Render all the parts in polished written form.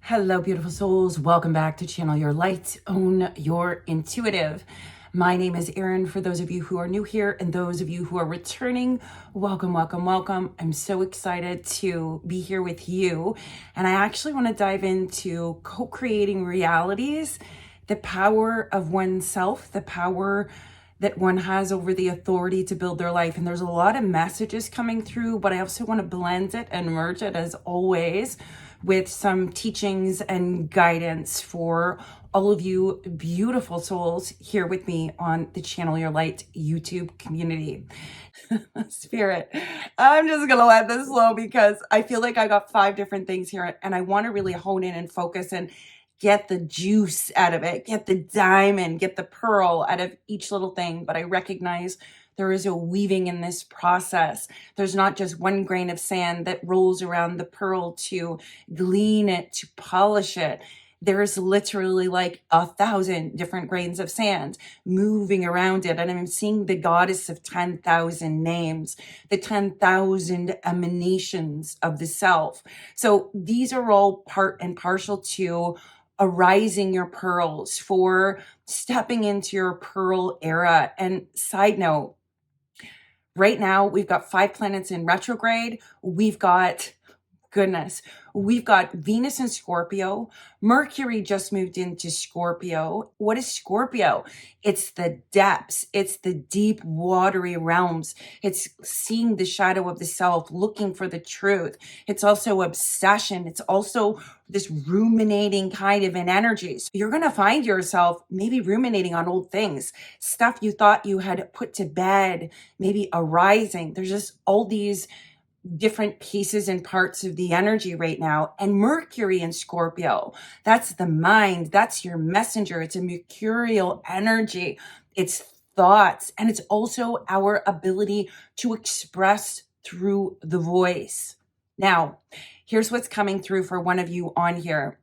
Hello, beautiful souls. Welcome back to Channel Your Light, Own Your Intuitive. My name is Erin. For those of you who are new here and those of you who are returning, welcome, welcome, welcome. I'm so excited to be here with you. And I actually want to dive into co-creating realities, the power of oneself, the power that one has over the authority to build their life. And there's a lot of messages coming through, but I also want to blend it and merge it as always with some teachings and guidance for all of you beautiful souls here with me on the Channel Your Light YouTube community. Spirit, I'm just gonna let this flow because I feel like I got 5 different things here and I want to really hone in and focus and get the juice out of it, get the diamond, get the pearl out of each little thing. But I recognize there is a weaving in this process. There's not just one grain of sand that rolls around the pearl to glean it, to polish it. There's literally like 1,000 different grains of sand moving around it. And I'm seeing the goddess of 10,000 names, the 10,000 emanations of the self. So these are all part and parcel to arising your pearls, for stepping into your pearl era. And side note, right now, we've got 5 planets in retrograde. We've got Venus in Scorpio. Mercury just moved into Scorpio. What is Scorpio? It's the depths. It's the deep, watery realms. It's seeing the shadow of the self, looking for the truth. It's also obsession. It's also this ruminating kind of an energy. So you're going to find yourself maybe ruminating on old things, stuff you thought you had put to bed, maybe arising. There's just all these different pieces and parts of the energy right now. And Mercury in Scorpio, that's the mind, that's your messenger. It's a mercurial energy, it's thoughts, and it's also our ability to express through the voice. Now, here's what's coming through for one of you on here.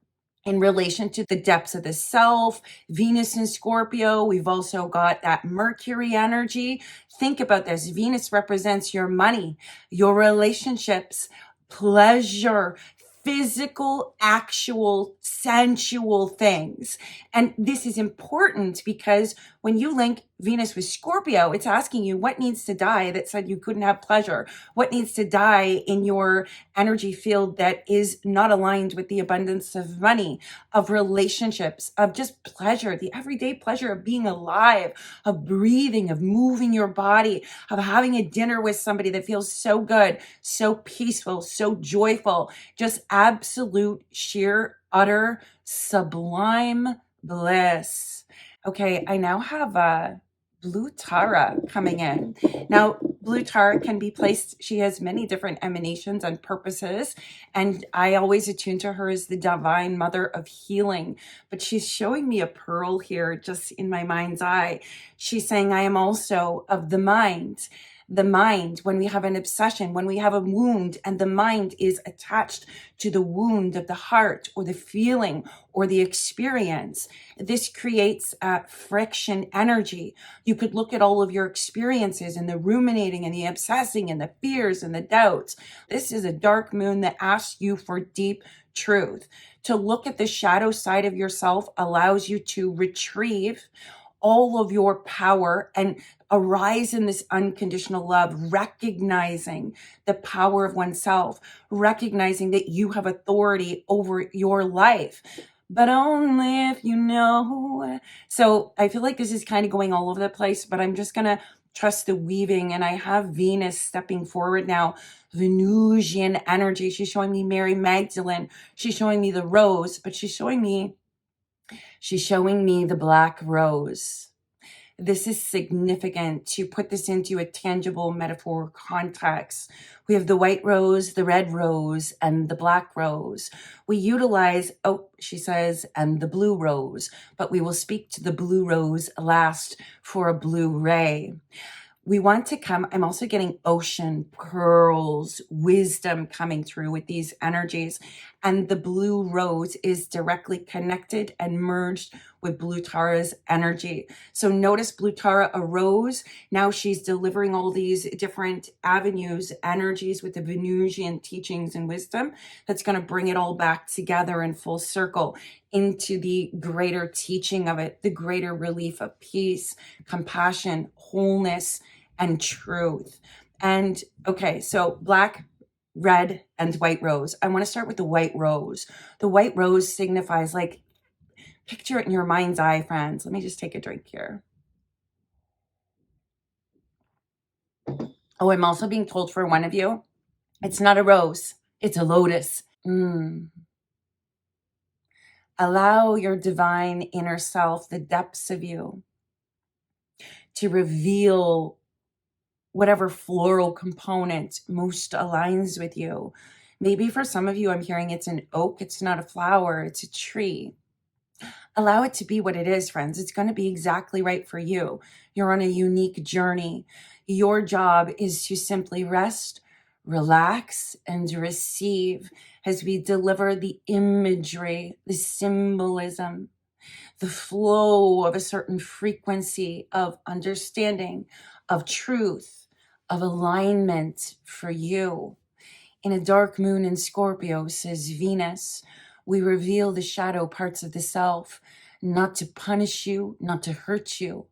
In relation to the depths of the self, Venus in Scorpio, we've also got that Mercury energy. Think about this. Venus represents your money, your relationships, pleasure, physical, actual, sensual things. And this is important because when you link Venus with Scorpio, it's asking you what needs to die that said you couldn't have pleasure, what needs to die in your energy field that is not aligned with the abundance of money, of relationships, of just pleasure, the everyday pleasure of being alive, of breathing, of moving your body, of having a dinner with somebody that feels so good, so peaceful, so joyful, just absolute, sheer, utter, sublime bliss. Okay, I now have a Blue Tara coming in. Now, Blue Tara can be placed, she has many different emanations and purposes, and I always attune to her as the divine mother of healing. But she's showing me a pearl here just in my mind's eye. She's saying, I am also of the mind. The mind, when we have an obsession, when we have a wound and the mind is attached to the wound of the heart or the feeling or the experience, this creates friction energy. You could look at all of your experiences and the ruminating and the obsessing and the fears and the doubts. This is a dark moon that asks you for deep truth. To look at the shadow side of yourself allows you to retrieve all of your power and arise in this unconditional love, recognizing the power of oneself, recognizing that you have authority over your life, but only if you know. So I feel like this is kind of going all over the place, but I'm just going to trust the weaving. And I have Venus stepping forward now, Venusian energy. She's showing me Mary Magdalene. She's showing me the rose, but she's showing me the black rose. This is significant to put this into a tangible metaphor context. We have the white rose, the red rose, and the black rose. We utilize, she says, and the blue rose, but we will speak to the blue rose last for a blue ray. We want to come, I'm also getting ocean, pearls, wisdom coming through with these energies. and the blue rose is directly connected and merged with Blue Tara's energy. So notice Blue Tara arose. Now she's delivering all these different avenues, energies with the Venusian teachings and wisdom that's going to bring it all back together in full circle into the greater teaching of it, the greater relief of peace, compassion, wholeness, and truth. And okay, so black, red, and white rose. I want to start with the white rose. The white rose signifies, like, picture it in your mind's eye, friends. Let me just take a drink here. Oh, I'm also being told for one of you, it's not a rose, it's a lotus. Allow your divine inner self, the depths of you, to reveal whatever floral component most aligns with you. Maybe for some of you, I'm hearing it's an oak. It's not a flower, it's a tree. Allow it to be what it is, friends. It's going to be exactly right for you. You're on a unique journey. Your job is to simply rest, relax, and receive as we deliver the imagery, the symbolism, the flow of a certain frequency of understanding, of truth, of alignment for you. In a dark moon in Scorpio, says Venus, we reveal the shadow parts of the self, not to punish you, not to hurt you,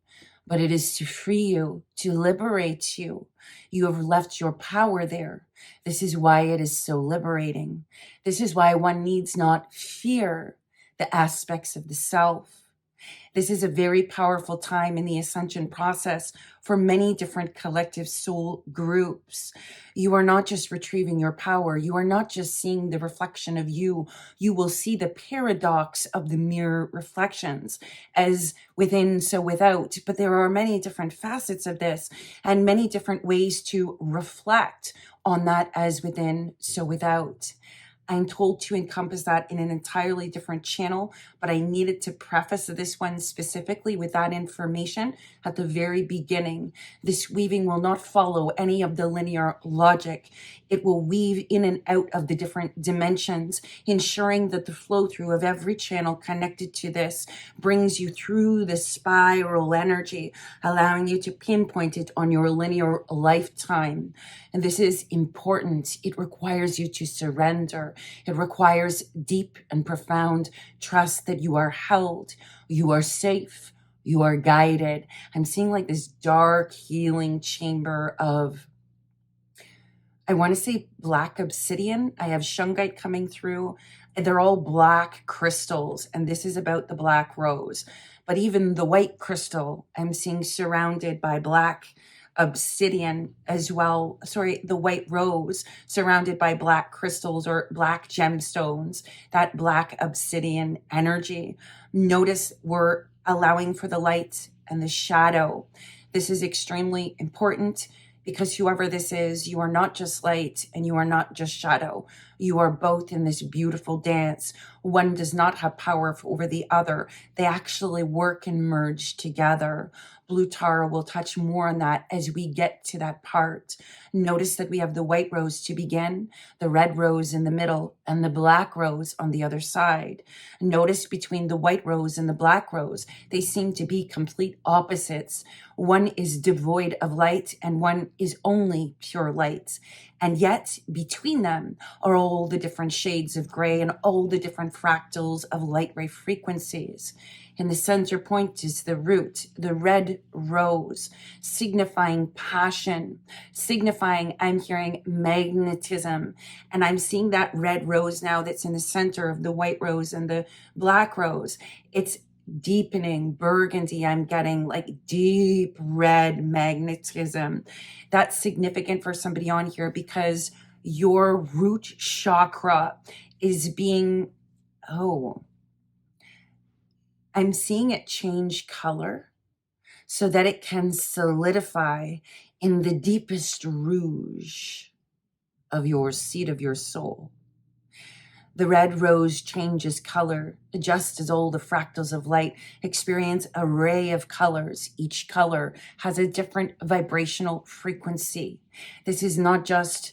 but it is to free you, to liberate you. You have left your power there. This is why it is so liberating. This is why one needs not fear the aspects of the self. This is a very powerful time in the ascension process for many different collective soul groups. You are not just retrieving your power. You are not just seeing the reflection of you. You will see the paradox of the mirror reflections, as within, so without. But there are many different facets of this and many different ways to reflect on that as within, so without. I'm told to encompass that in an entirely different channel, but I needed to preface this one specifically with that information at the very beginning. This weaving will not follow any of the linear logic. It will weave in and out of the different dimensions, ensuring that the flow through of every channel connected to this brings you through the spiral energy, allowing you to pinpoint it on your linear lifetime. And this is important. It requires you to surrender. It requires deep and profound trust that you are held, you are safe, you are guided. I'm seeing like this dark healing chamber of, I want to say black obsidian. I have shungite coming through. They're all black crystals, and this is about the black rose. But even the white crystal, I'm seeing surrounded by black obsidian as well. Sorry, the white rose surrounded by black crystals or black gemstones, that black obsidian energy. Notice we're allowing for the light and the shadow. This is extremely important because whoever this is, you are not just light and you are not just shadow. You are both in this beautiful dance. One does not have power over the other. They actually work and merge together. Blue Tara will touch more on that as we get to that part. Notice that we have the white rose to begin, the red rose in the middle, and the black rose on the other side. Notice between the white rose and the black rose, they seem to be complete opposites. One is devoid of light and one is only pure light. And yet between them are all the different shades of gray and all the different fractals of light ray frequencies. In the center point is the root, the red rose, signifying passion, signifying, I'm hearing magnetism. And I'm seeing that red rose now that's in the center of the white rose and the black rose. It's deepening burgundy. I'm getting like deep red magnetism. That's significant for somebody on here because your root chakra is being, I'm seeing it change color so that it can solidify in the deepest rouge of your seat of your soul. The red rose changes color, just as all the fractals of light experience an array of colors. Each color has a different vibrational frequency. This is not just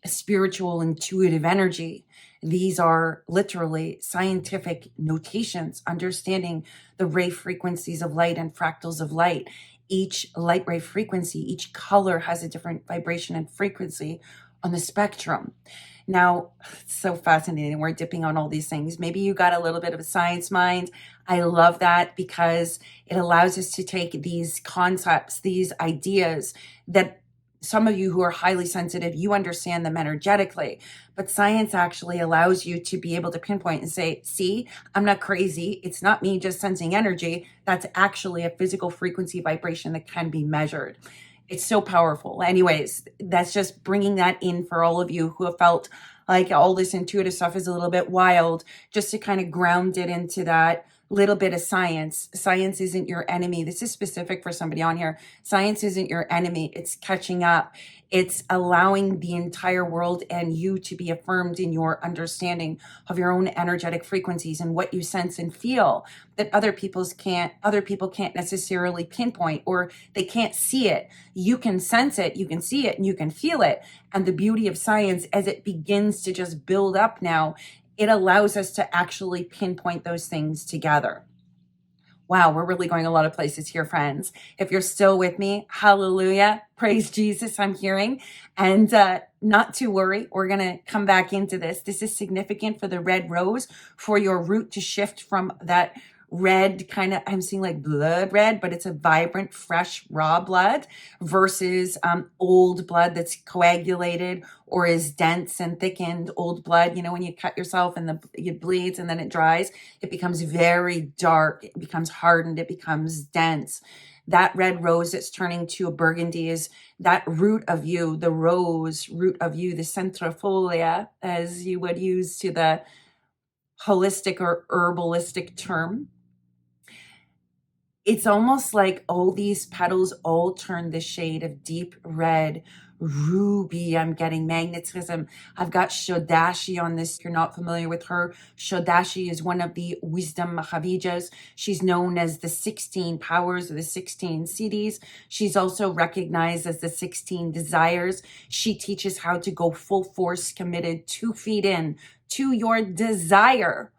a spiritual, intuitive energy. These are literally scientific notations, understanding the ray frequencies of light and fractals of light. Each light ray frequency, each color has a different vibration and frequency on the spectrum. Now, it's so fascinating. We're dipping on all these things. Maybe you got a little bit of a science mind. I love that because it allows us to take these concepts, these ideas that some of you who are highly sensitive, you understand them energetically, but science actually allows you to be able to pinpoint and say, see, I'm not crazy. It's not me just sensing energy. That's actually a physical frequency vibration that can be measured. It's so powerful. Anyways, that's just bringing that in for all of you who have felt like all this intuitive stuff is a little bit wild, just to kind of ground it into that little bit of science. Science isn't your enemy. This is specific for somebody on here. Science isn't your enemy. It's catching up. It's allowing the entire world and you to be affirmed in your understanding of your own energetic frequencies and what you sense and feel that other people can't necessarily pinpoint, or they can't see it. You can sense it, you can see it, and you can feel it. And the beauty of science, as it begins to just build up now, it allows us to actually pinpoint those things together. Wow, we're really going a lot of places here, friends. If you're still with me, hallelujah, praise Jesus, I'm hearing. And not to worry, we're going to come back into this. This is significant for the red rose, for your root to shift from that red kind of, I'm seeing like blood red, but it's a vibrant, fresh, raw blood versus old blood that's coagulated or is dense and thickened. Old blood, you know, when you cut yourself and it bleeds and then it dries, it becomes very dark, it becomes hardened, it becomes dense. That red rose that's turning to a burgundy is that root of you, the rose root of you, the centrifolia, as you would use to the holistic or herbalistic term. It's almost like all these petals all turn the shade of deep red, ruby. I'm getting magnetism. I've got Shodashi on this. If you're not familiar with her, Shodashi is one of the wisdom Mahavijas. She's known as the 16 powers of the 16 siddhis. She's also recognized as the 16 desires. She teaches how to go full force, committed 2 feet in to your desire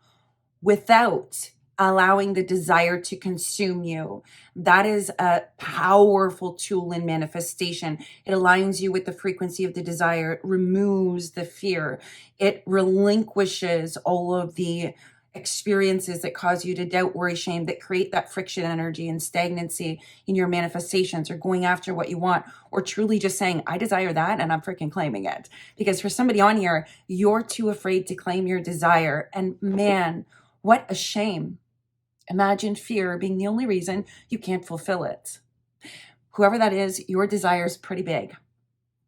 without allowing the desire to consume you. That is a powerful tool in manifestation. It aligns you with the frequency of the desire. It removes the fear. It relinquishes all of the experiences that cause you to doubt, worry, shame, that create that friction energy and stagnancy in your manifestations, or going after what you want, or truly just saying, I desire that and I'm freaking claiming it. Because for somebody on here, you're too afraid to claim your desire. And man, what a shame. Imagine fear being the only reason you can't fulfill it. Whoever that is, your desire is pretty big.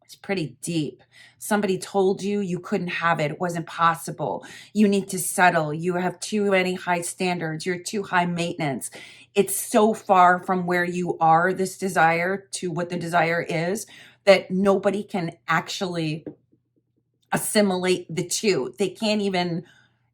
It's pretty deep. Somebody told you you couldn't have it. It wasn't possible. You need to settle. You have too many high standards. You're too high maintenance. It's so far from where you are, this desire, to what the desire is, that nobody can actually assimilate the two. They can't even,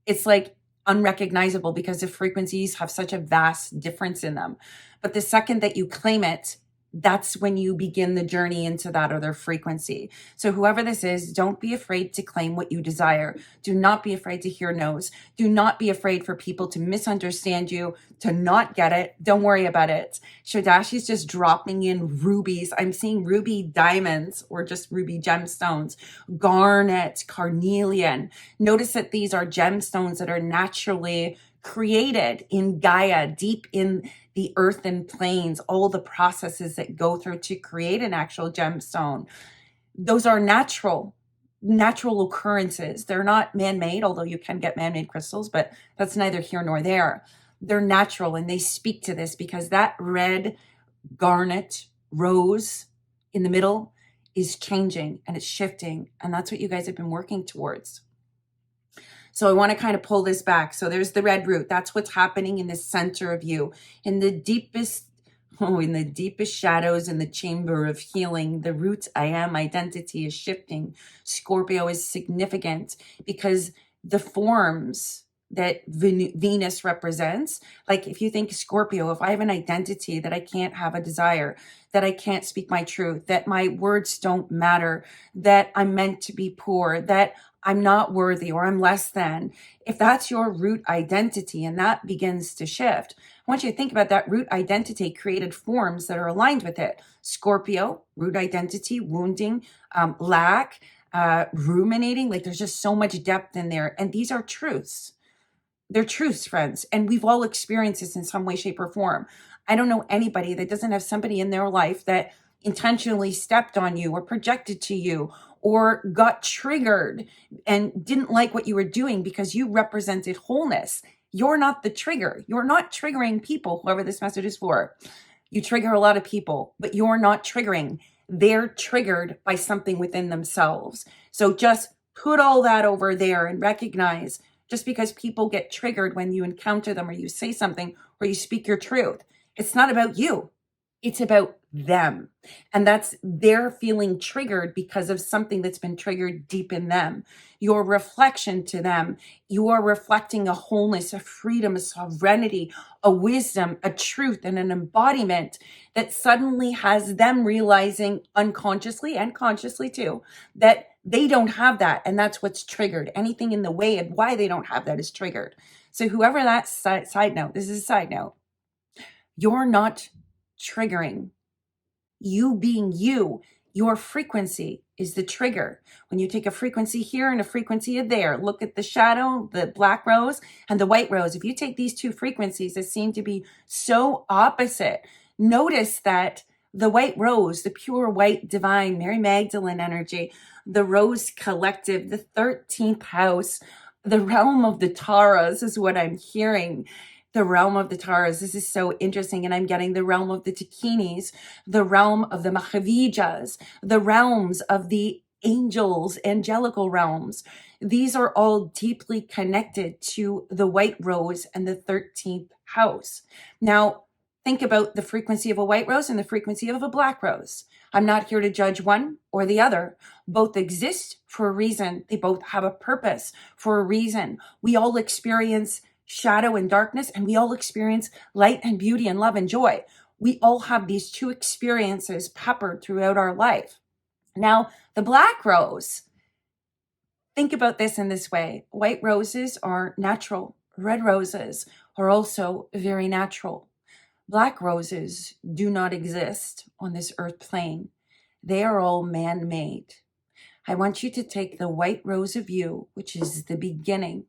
it's like unrecognizable because the frequencies have such a vast difference in them. But the second that you claim it, that's when you begin the journey into that other frequency. So whoever this is, don't be afraid to claim what you desire. Do not be afraid to hear no's. Do not be afraid for people to misunderstand you, to not get it. Don't worry about it. Shodashi's just dropping in rubies. I'm seeing ruby diamonds, or just ruby gemstones, garnet, carnelian. Notice that these are gemstones that are naturally created in Gaia, deep in the earthen planes, all the processes that go through to create an actual gemstone. Those are natural occurrences. They're not man-made, although you can get man-made crystals, but that's neither here nor there. They're natural, and they speak to this because that red garnet rose in the middle is changing and it's shifting, and that's what you guys have been working towards. So I want to kind of pull this back. So there's the red root. That's what's happening in the center of you. In the deepest shadows, in the chamber of healing, the root I am identity is shifting. Scorpio is significant because the forms that Venus represents, like if you think Scorpio, if I have an identity that I can't have a desire, that I can't speak my truth, that my words don't matter, that I'm meant to be poor, that I'm not worthy, or I'm less than. If that's your root identity and that begins to shift, I want you to think about that root identity created forms that are aligned with it. Scorpio, root identity, wounding, lack, ruminating. Like there's just so much depth in there. And these are truths. They're truths, friends. And we've all experienced this in some way, shape, or form. I don't know anybody that doesn't have somebody in their life that intentionally stepped on you or projected to you or got triggered and didn't like what you were doing because you represented wholeness. You're not the trigger. You're not triggering people, whoever this message is for. You trigger a lot of people, but you're not triggering. They're triggered by something within themselves. So just put all that over there and recognize, just because people get triggered when you encounter them or you say something or you speak your truth, it's not about you. It's about them. And that's they're feeling triggered because of something that's been triggered deep in them. Your reflection to them, you are reflecting a wholeness, a freedom, a sovereignty, a wisdom, a truth, and an embodiment that suddenly has them realizing unconsciously and consciously too, that they don't have that. And that's what's triggered. Anything in the way of why they don't have that is triggered. So whoever that side note, this is a side note, you're not triggering. You being you, your frequency is the trigger. When you take a frequency here and a frequency there, look at the shadow, the black rose and the white rose. If you take these two frequencies that seem to be so opposite, notice that the white rose, the pure white divine Mary Magdalene energy, the rose collective, the 13th house, the realm of the Taras is what I'm hearing. The realm of the Taras. This is so interesting. And I'm getting the realm of the Takinis, the realm of the Mahavijas, the realms of the angels, angelical realms. These are all deeply connected to the white rose and the 13th house. Now, think about the frequency of a white rose and the frequency of a black rose. I'm not here to judge one or the other. Both exist for a reason. They both have a purpose for a reason. We all experience shadow and darkness, and we all experience light and beauty and love and joy. We all have these two experiences peppered throughout our life. Now, the black rose, think about this in this way. White roses are natural. Red roses are also very natural. Black roses do not exist on this earth plane. They are all man-made. I want you to take the white rose of you, which is the beginning,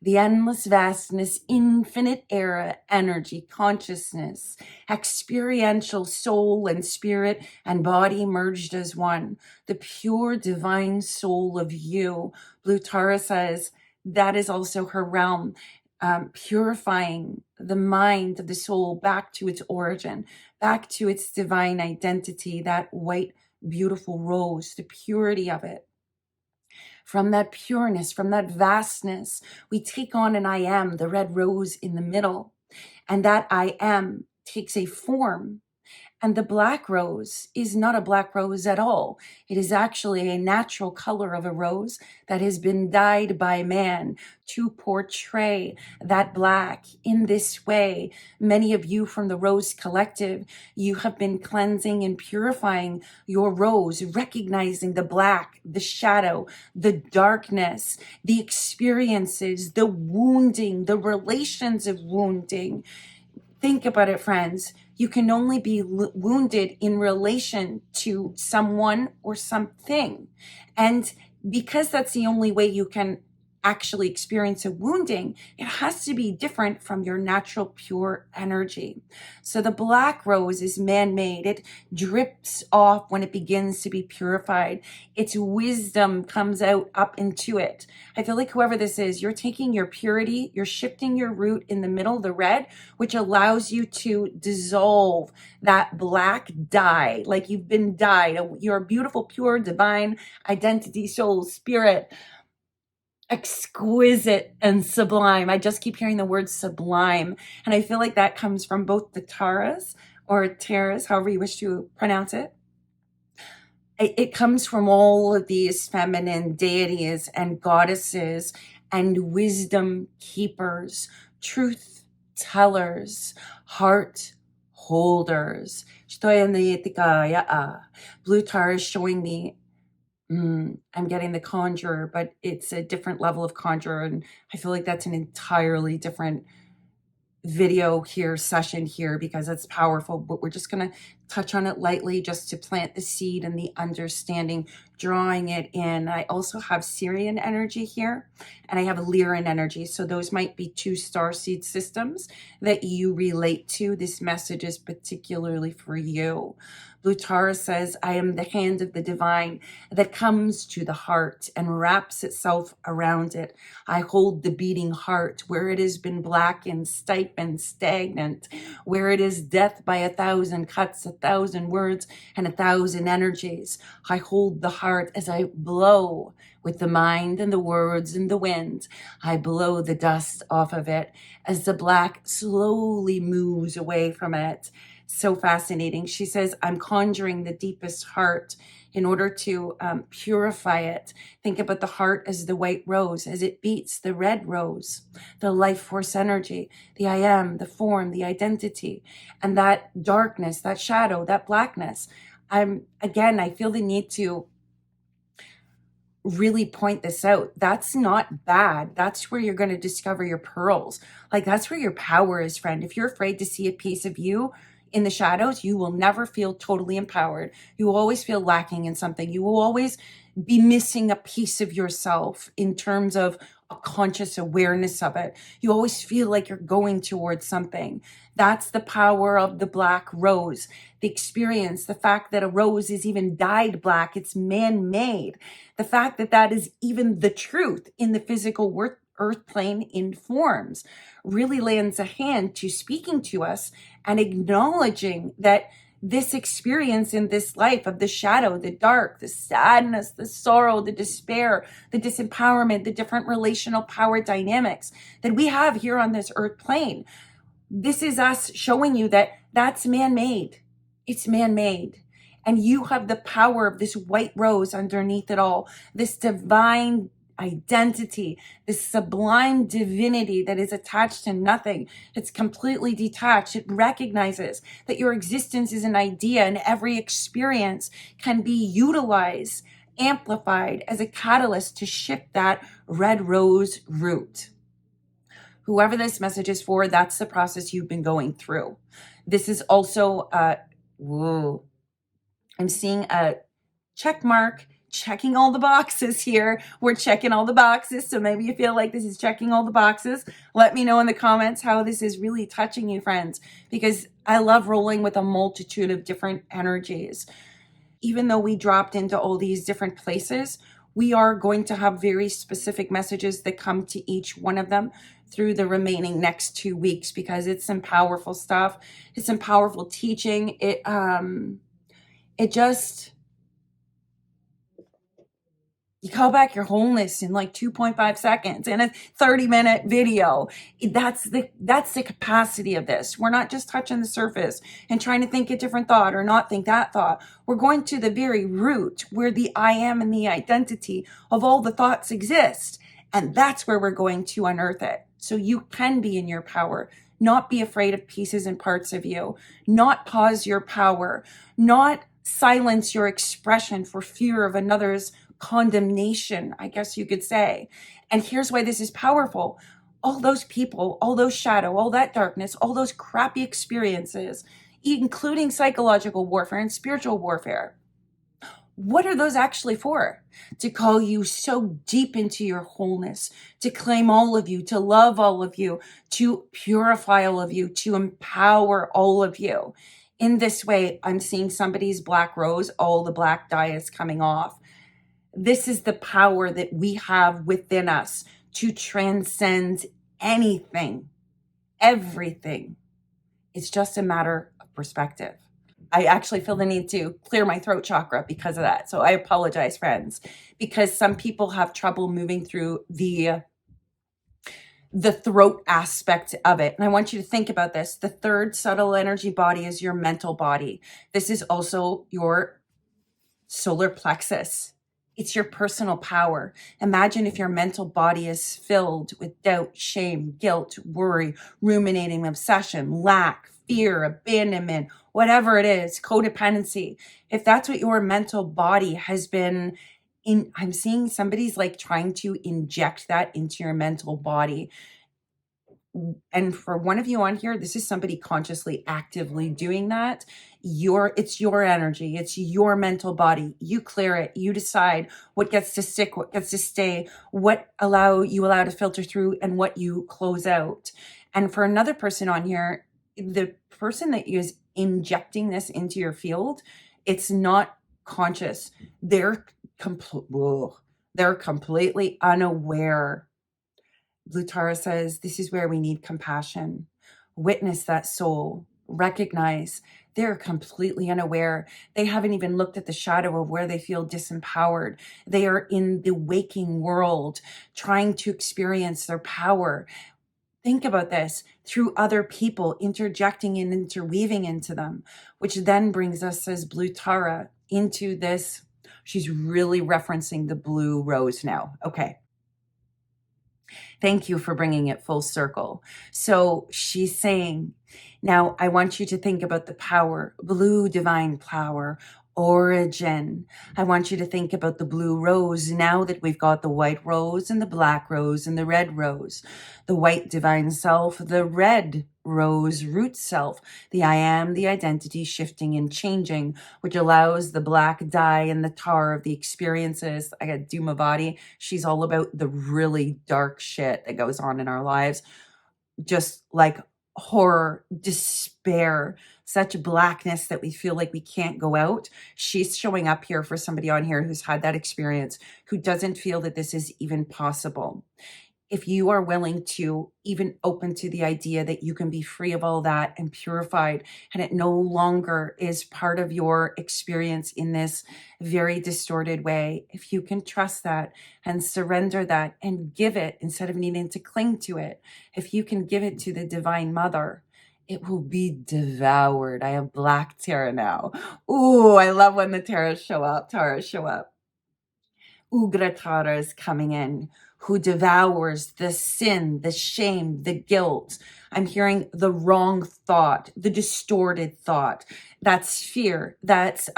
the endless vastness, infinite era, energy, consciousness, experiential soul and spirit and body merged as one, the pure divine soul of you. Blue Tara says that is also her realm, purifying the mind of the soul back to its origin, back to its divine identity, that white, beautiful rose, the purity of it. From that pureness, from that vastness, we take on an I am, the red rose in the middle. And that I am takes a form. And the black rose is not a black rose at all. It is actually a natural color of a rose that has been dyed by man to portray that black in this way. Many of you from the Rose Collective, you have been cleansing and purifying your rose, recognizing the black, the shadow, the darkness, the experiences, the wounding, the relations of wounding. Think about it, friends. You can only be wounded in relation to someone or something. And because that's the only way you can actually experience a wounding, it has to be different from your natural pure energy. So the black rose is man-made. It drips off when it begins to be purified. Its wisdom comes out up into it. I feel like whoever this is, you're taking your purity, you're shifting your root in the middle, the red, which allows you to dissolve that black dye, like you've been dyed. You're a beautiful, pure, divine identity, soul, spirit, exquisite and sublime. I just keep hearing the word sublime. And I feel like that comes from both the Taras or Taras, however you wish to pronounce it. It comes from all of these feminine deities and goddesses and wisdom keepers, truth tellers, heart holders. Blue Tara is showing me I'm getting the conjurer, but it's a different level of conjurer, and I feel like that's an entirely different video here, session here, because it's powerful, but we're just going to touch on it lightly just to plant the seed and the understanding, drawing it in. I also have SIRIAN energy here, and I have LYRAN energy. So those might be two star seed systems that you relate to. This message is particularly for you. Ugratara says, I am the hand of the divine that comes to the heart and wraps itself around it. I hold the beating heart where it has been blackened, stipened, stagnant, where it is death by 1,000 cuts, 1,000 words, and 1,000 energies. I hold the heart as I blow with the mind and the words and the wind. I blow the dust off of it as the black slowly moves away from it. So fascinating. She says, I'm conjuring the deepest heart in order to purify it. Think about the heart as the white rose, as it beats the red rose, the life force energy, the I am, the form, the identity, and that darkness, that shadow, that blackness. I feel the need to really point this out. That's not bad. That's where you're going to discover your pearls. Like, that's where your power is, friend. If you're afraid to see a piece of you in the shadows, you will never feel totally empowered. You will always feel lacking in something. You will always be missing a piece of yourself in terms of a conscious awareness of it. You always feel like you're going towards something. That's the power of the black rose, the experience, the fact that a rose is even dyed black, it's man-made. The fact that that is even the truth in the physical earth plane in forms really lends a hand to speaking to us and acknowledging that this experience in this life of the shadow, the dark, the sadness, the sorrow, the despair, the disempowerment, the different relational power dynamics that we have here on this earth plane. This is us showing you that that's man-made. It's man-made. And you have the power of this white rose underneath it all, this divine identity, this sublime divinity that is attached to nothing. It's completely detached. It recognizes that your existence is an idea, and every experience can be utilized, amplified as a catalyst to shift that red rose root. Whoever this message is for, that's the process you've been going through. This is also, I'm seeing a check mark, checking all the boxes here. We're checking all the boxes. So maybe you feel like this is checking all the boxes. Let me know in the comments how this is really touching you, friends, because I love rolling with a multitude of different energies. Even though we dropped into all these different places, we are going to have very specific messages that come to each one of them through the remaining next 2 weeks, because it's some powerful stuff. It's some powerful teaching. You call back your wholeness in like 2.5 seconds in a 30-minute video. That's the capacity of this. We're not just touching the surface and trying to think a different thought or not think that thought. We're going to the very root where the I am and the identity of all the thoughts exist. And that's where we're going to unearth it. So you can be in your power, not be afraid of pieces and parts of you, not pause your power, not silence your expression for fear of another's condemnation, I guess you could say. And here's why this is powerful. All those people, all those shadow, all that darkness, all those crappy experiences, including psychological warfare and spiritual warfare, what are those actually for? To call you so deep into your wholeness, to claim all of you, to love all of you, to purify all of you, to empower all of you. In this way, I'm seeing somebody's black rose, all the black dye is coming off. This is the power that we have within us to transcend anything, everything. It's just a matter of perspective. I actually feel the need to clear my throat chakra because of that. So I apologize, friends, because some people have trouble moving through the throat aspect of it. And I want you to think about this. The third subtle energy body is your mental body. This is also your solar plexus. It's your personal power. Imagine if your mental body is filled with doubt, shame, guilt, worry, ruminating, obsession, lack, fear, abandonment, whatever it is, codependency. If that's what your mental body has been I'm seeing somebody's like trying to inject that into your mental body. And for one of you on here, this is somebody consciously actively doing that. It's your energy, it's your mental body. You clear it, you decide what gets to stick, what gets to stay, what you allow to filter through, and what you close out. And for another person on here, the person that is injecting this into your field, it's not conscious. They're completely unaware. Ugratara says, this is where we need compassion. Witness that soul. Recognize they're completely unaware. They haven't even looked at the shadow of where they feel disempowered. They are in the waking world, trying to experience their power. Think about this, through other people interjecting and interweaving into them, which then brings us, says Ugratara, into this. She's really referencing the blue rose now. Okay. Thank you for bringing it full circle. So she's saying, now I want you to think about the power, blue divine power, origin. I want you to think about the blue rose now that we've got the white rose and the black rose and the red rose. The white divine self, the red rose root self, the I am, the identity shifting and changing, which allows the black dye and the tar of the experiences. I got Duma Body. She's all about the really dark shit that goes on in our lives. Just like horror, despair, such blackness that we feel like we can't go out. She's showing up here for somebody on here who's had that experience, who doesn't feel that this is even possible. If you are willing to even open to the idea that you can be free of all that and purified, and it no longer is part of your experience in this very distorted way, if you can trust that and surrender that and give it instead of needing to cling to it, if you can give it to the Divine Mother, it will be devoured. I have black Tara now. Ooh, I love when the Taras show up. Ugratara is coming in, who devours the sin, the shame, the guilt. I'm hearing the wrong thought, the distorted thought. That's fear. That's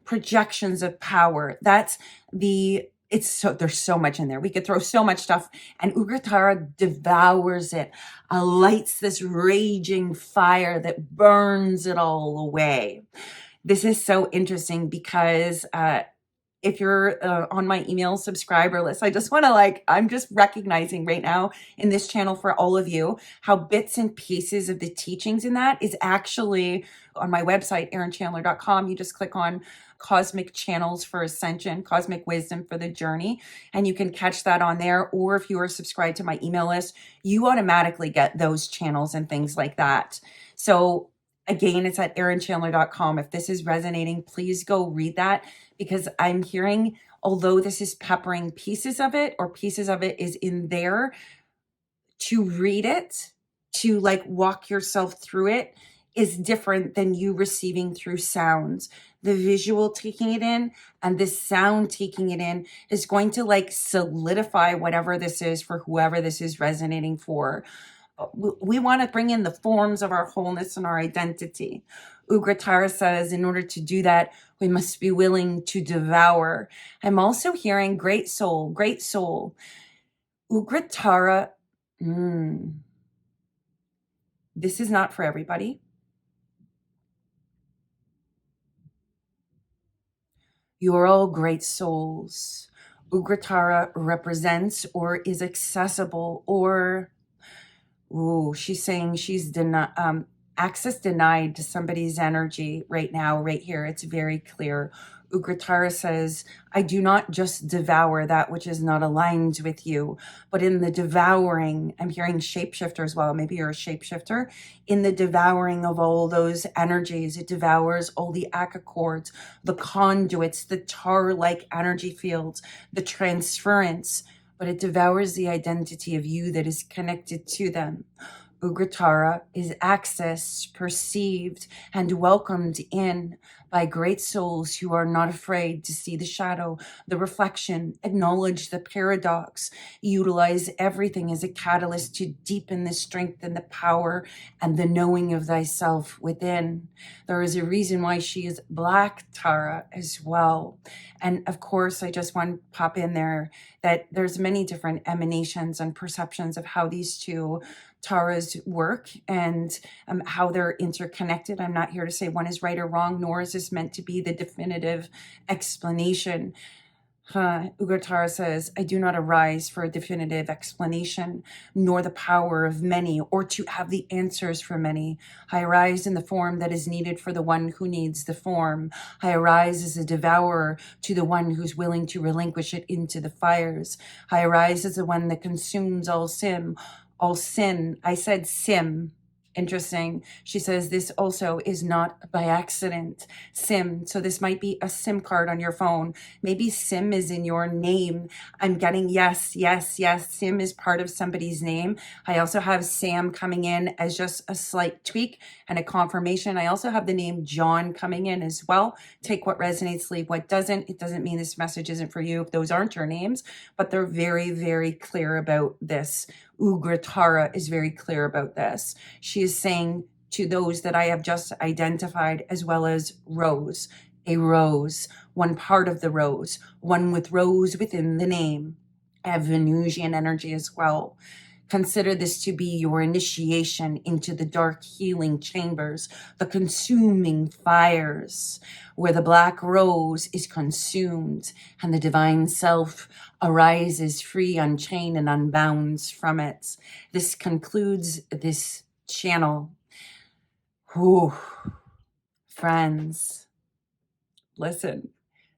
projections of power. There's so much in there. We could throw so much stuff, and Ugratara devours it, lights this raging fire that burns it all away. This is so interesting because if you're on my email subscriber list, I just want to I'm just recognizing right now in this channel for all of you, how bits and pieces of the teachings in that is actually on my website, erinchandler.com. You just click on Cosmic Channels for Ascension, Cosmic Wisdom for the Journey, and you can catch that on there. Or if you are subscribed to my email list, you automatically get those channels and things like that. So again, it's at erinchandler.com. If this is resonating, please go read that, because I'm hearing, although this is peppering pieces of it, or pieces of it is in there, to read it, to walk yourself through it, is different than you receiving through sounds. The visual taking it in and the sound taking it in is going to solidify whatever this is for whoever this is resonating for. We want to bring in the forms of our wholeness and our identity. Ugratara says, in order to do that, we must be willing to devour. I'm also hearing great soul, great soul. Ugratara, this is not for everybody. You're all great souls. Ugratara represents or is accessible, or she's saying she's access denied to somebody's energy right now, right here. It's very clear. Ugratara says, I do not just devour that which is not aligned with you, but in the devouring, I'm hearing shapeshifter as well. Maybe you're a shapeshifter. In the devouring of all those energies, it devours all the Akka cords, the conduits, the tar-like energy fields, the transference, but it devours the identity of you that is connected to them. Ugratara is accessed, perceived, and welcomed in by great souls who are not afraid to see the shadow, the reflection, acknowledge the paradox, utilize everything as a catalyst to deepen the strength and the power and the knowing of thyself within. There is a reason why she is Black Tara as well. And of course, I just want to pop in there that there's many different emanations and perceptions of how these two Taras work and how they're interconnected. I'm not here to say one is right or wrong, nor is this meant to be the definitive explanation. Ugratara says, I do not arise for a definitive explanation, nor the power of many, or to have the answers for many. I arise in the form that is needed for the one who needs the form. I arise as a devourer to the one who's willing to relinquish it into the fires. I arise as the one that consumes all sin. I said sim. Interesting. She says this also is not by accident. SIM. So this might be a SIM card on your phone. Maybe SIM is in your name. I'm getting yes, yes, yes. SIM is part of somebody's name. I also have Sam coming in as just a slight tweak and a confirmation. I also have the name John coming in as well. Take what resonates, leave what doesn't. It doesn't mean this message isn't for you if those aren't your names, but they're very, very clear about this. Ugratara is very clear about this. She is saying to those that I have just identified, as well as rose, a rose, one part of the rose, one with rose within the name. I have Venusian energy as well. Consider this to be your initiation into the dark healing chambers, the consuming fires, where the black rose is consumed and the divine self arises free, unchained, and unbound from it. This concludes this channel. Whew. Friends, listen.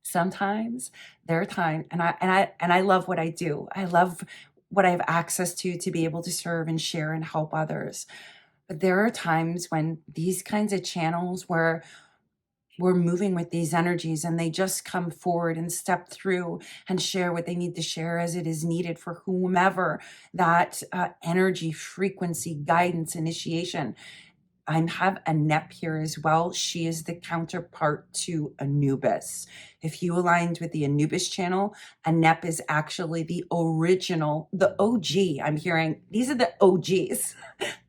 Sometimes there are times, and I love what I do. I love what I have access to be able to serve and share and help others. But there are times when these kinds of channels where we're moving with these energies and they just come forward and step through and share what they need to share as it is needed for whomever that energy, frequency, guidance, initiation. I have Anep here as well. She is the counterpart to Anubis. If you aligned with the Anubis channel, Anep is actually the original, the OG. I'm hearing these are the OGs.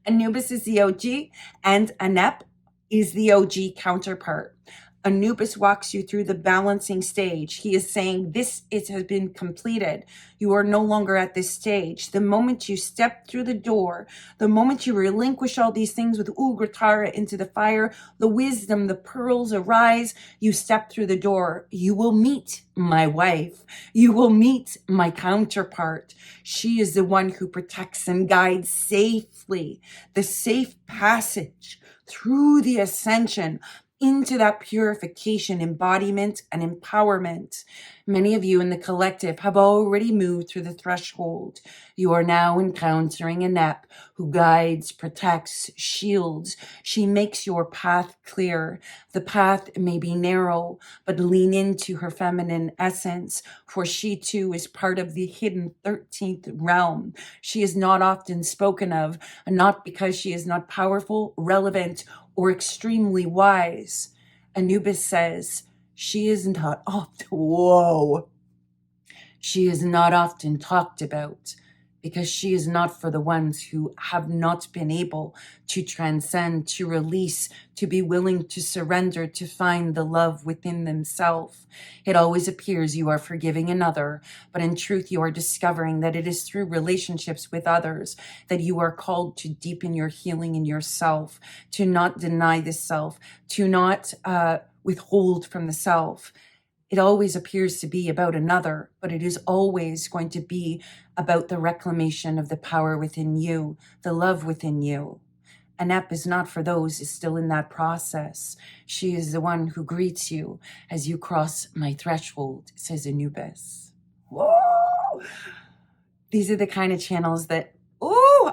Anubis is the OG and Anep is the OG counterpart. Anubis walks you through the balancing stage. He is saying it has been completed. You are no longer at this stage. The moment you step through the door, the moment you relinquish all these things with Ugratara into the fire, the wisdom, the pearls arise, you step through the door. You will meet my wife. You will meet my counterpart. She is the one who protects and guides safely, the safe passage through the ascension into that purification, embodiment, and empowerment. Many of you in the collective have already moved through the threshold. You are now encountering Anep, who guides, protects, shields. She makes your path clear. The path may be narrow, but lean into her feminine essence, for she too is part of the hidden 13th realm. She is not often spoken of, and not because she is not powerful, relevant, or extremely wise. Anubis says she is not often, she is not often talked about because she is not for the ones who have not been able to transcend, to release, to be willing to surrender, to find the love within themselves. It always appears you are forgiving another, but in truth you are discovering that it is through relationships with others that you are called to deepen your healing in yourself, to not deny the self, to not withhold from the self. It always appears to be about another, but it is always going to be about the reclamation of the power within you, the love within you. Anep is not for those who are still in that process. She is the one who greets you as you cross my threshold, says Anubis. Whoa! These are the kind of channels that,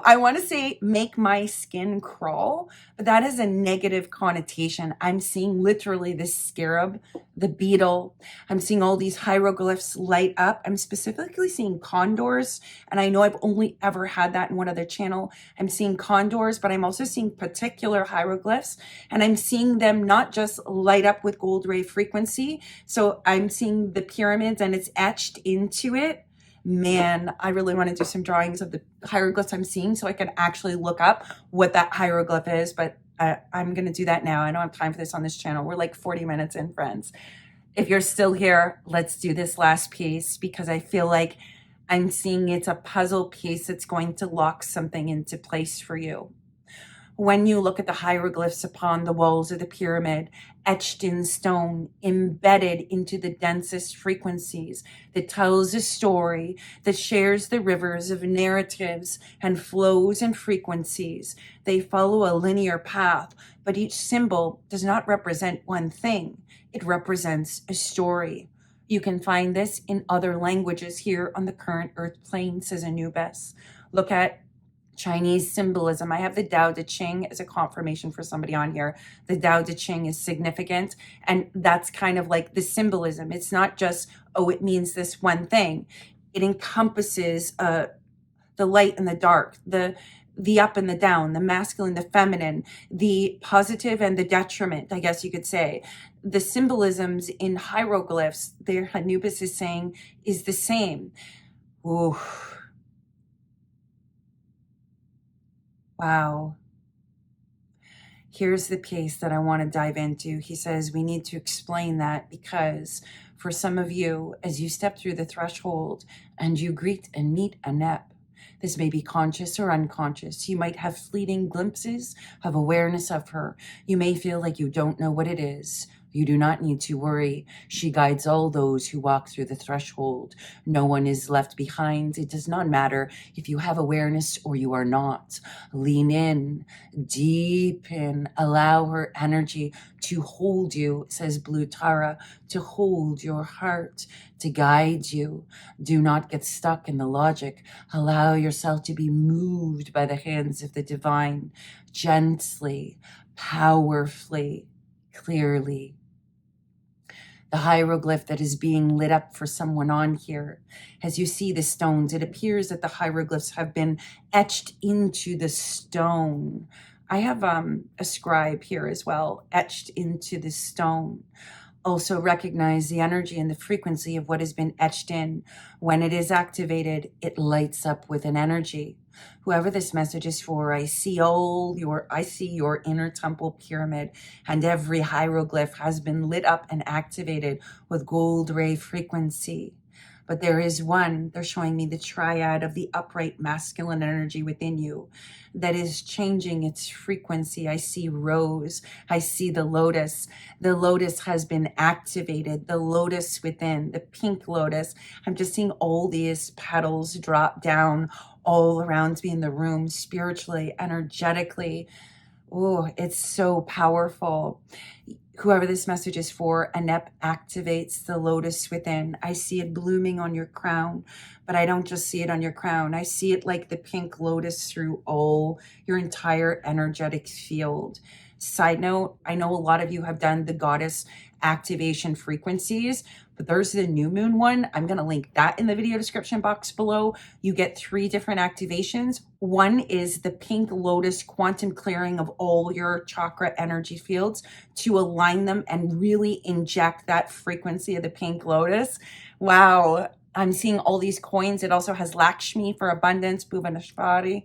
I want to say make my skin crawl, but that is a negative connotation. I'm seeing literally the scarab, the beetle. I'm seeing all these hieroglyphs light up. I'm specifically seeing condors, and I know I've only ever had that in one other channel. I'm seeing condors, but I'm also seeing particular hieroglyphs, and I'm seeing them not just light up with gold ray frequency. So I'm seeing the pyramids and it's etched into it. Man, I really want to do some drawings of the hieroglyphs I'm seeing so I can actually look up what that hieroglyph is, but I'm going to do that now. I don't have time for this on this channel. We're like 40 minutes in, friends. If you're still here, let's do this last piece because I feel like I'm seeing it's a puzzle piece that's going to lock something into place for you. When you look at the hieroglyphs upon the walls of the pyramid, etched in stone, embedded into the densest frequencies, that tells a story, that shares the rivers of narratives and flows and frequencies. They follow a linear path, but each symbol does not represent one thing. It represents a story. You can find this in other languages here on the current earth plane, says Anubis. Look at Chinese symbolism. I have the Tao Te Ching as a confirmation for somebody on here. The Tao Te Ching is significant, and that's kind of like the symbolism. It's not just, oh, it means this one thing. It encompasses the light and the dark, the up and the down, the masculine, the feminine, the positive and the detriment, I guess you could say. The symbolisms in hieroglyphs, there Anubis is saying, is the same. Ooh. Wow. Here's the piece that I want to dive into. He says we need to explain that because for some of you, as you step through the threshold and you greet and meet Anep, this may be conscious or unconscious. You might have fleeting glimpses of awareness of her. You may feel like you don't know what it is. You do not need to worry. She guides all those who walk through the threshold. No one is left behind. It does not matter if you have awareness or you are not. Lean in, deepen, allow her energy to hold you, says Ugratara, to hold your heart, to guide you. Do not get stuck in the logic. Allow yourself to be moved by the hands of the divine, gently, powerfully, clearly. The hieroglyph that is being lit up for someone on here. As you see the stones, it appears that the hieroglyphs have been etched into the stone. I have a scribe here as well, etched into the stone. Also recognize the energy and the frequency of what has been etched in. When it is activated, it lights up with an energy. Whoever this message is for, I see your inner temple pyramid, and every hieroglyph has been lit up and activated with gold ray frequency. But there is one, they're showing me the triad of the upright masculine energy within you that is changing its frequency. I see rose. I see the lotus. The lotus has been activated. The lotus within, the pink lotus. I'm just seeing all these petals drop down all around me in the room, spiritually, energetically. Oh, it's so powerful. Whoever this message is for, Anep activates the lotus within. I see it blooming on your crown, but I don't just see it on your crown. I see it like the pink lotus through all your entire energetic field. Side note, I know a lot of you have done the goddess activation frequencies, but there's the new moon one. I'm going to link that in the video description box below. You get 3 different activations. One is the pink lotus quantum clearing of all your chakra energy fields to align them and really inject that frequency of the pink lotus. Wow. I'm seeing all these coins. It also has Lakshmi for abundance, Bhuvaneshwari.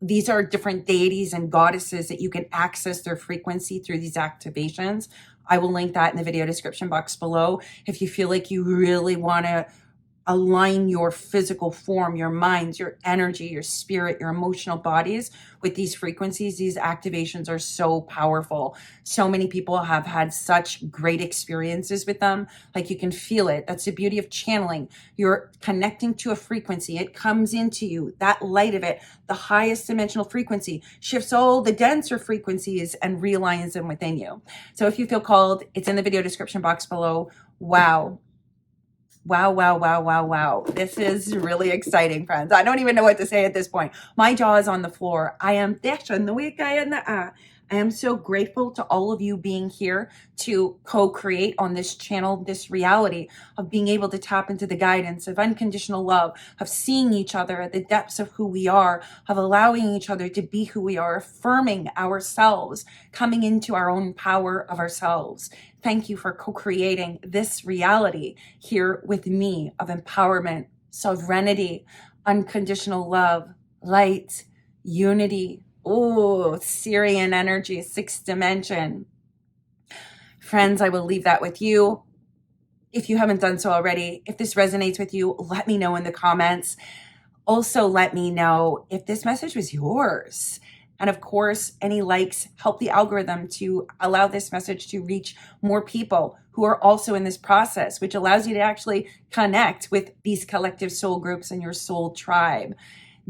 These are different deities and goddesses that you can access their frequency through these activations. I will link that in the video description box below. If you feel like you really want to align your physical form, your mind, your energy, your spirit, your emotional bodies with these frequencies, these activations are so powerful. So many people have had such great experiences with them. Like you can feel it. That's the beauty of channeling. You're connecting to a frequency. It comes into you. That light of it, the highest dimensional frequency, shifts all the denser frequencies and realigns them within you. So if you feel called, it's in the video description box below. Wow. Wow, wow, wow, wow, wow. This is really exciting, friends. I don't even know what to say at this point. My jaw is on the floor. I am I am so grateful to all of you being here to co-create on this channel, this reality of being able to tap into the guidance of unconditional love, of seeing each other at the depths of who we are, of allowing each other to be who we are, affirming ourselves, coming into our own power of ourselves. Thank you for co-creating this reality here with me of empowerment, sovereignty, unconditional love, light, unity. Oh, SIRIAN energy, sixth dimension. Friends, I will leave that with you. If you haven't done so already, if this resonates with you, let me know in the comments. Also, let me know if this message was yours. And of course, any likes help the algorithm to allow this message to reach more people who are also in this process, which allows you to actually connect with these collective soul groups and your soul tribe.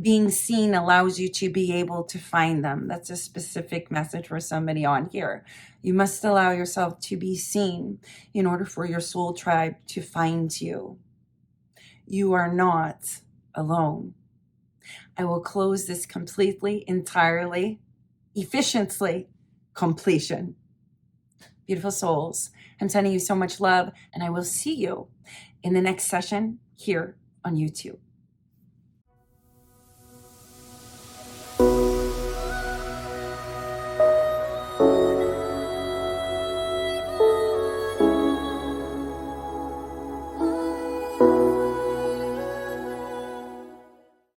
Being seen allows you to be able to find them. That's a specific message for somebody on here. You must allow yourself to be seen in order for your soul tribe to find you. You are not alone. I will close this completely, entirely, efficiently, completion. Beautiful souls, I'm sending you so much love, and I will see you in the next session here on YouTube.